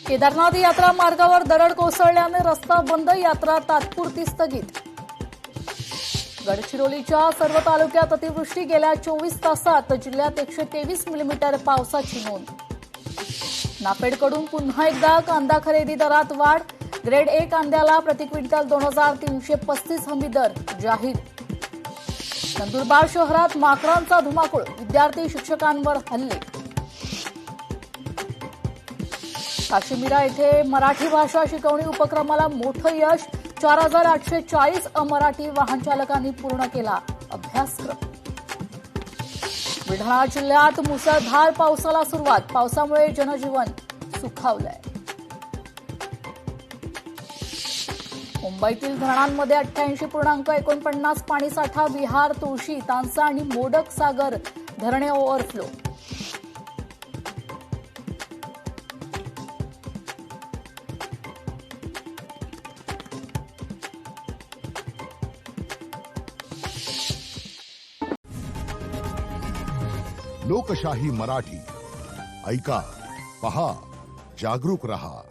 केदारनाथ यात्रा मार्गावर दरड कोसळल्याने रस्ता बंद, यात्रा तात्पुरती स्थगित. गडचिरोलीच्या सर्व तालुक्यात अतिवृष्टी, गेल्या 24 तासात जिल्ह्यात 123 मिलीमीटर पावसाची नोंद. नाफेडकडून पुन्हा एकदा कांदा खरेदी दरात वाढ, ग्रेड ए कांद्याला प्रति क्विंटल 2335 हमी दर जाहीर. नंदुरबार शहरात माकडांचा धुमाकूळ, विद्यार्थी शिक्षकांवर हल्ले. काश्मीरा येथे मराठी भाषा शिकवणी उपक्रमाला मोठं यश, 4840 अमराठी वाहन चालकांनी पूर्ण केला अभ्यासक्रम. बुलढाणा जिल्ह्यात मुसळधार पावसाला सुरुवात, पावसामुळे जनजीवन सुखावलंय. मुंबईतील धरणांमध्ये 88.49 पाणीसाठा, विहार, तुळशी, तांसा आणि मोडक सागर धरणे ओव्हरफ्लो. लोकशाही मराठी ऐका, पहा, जागरूक रहा.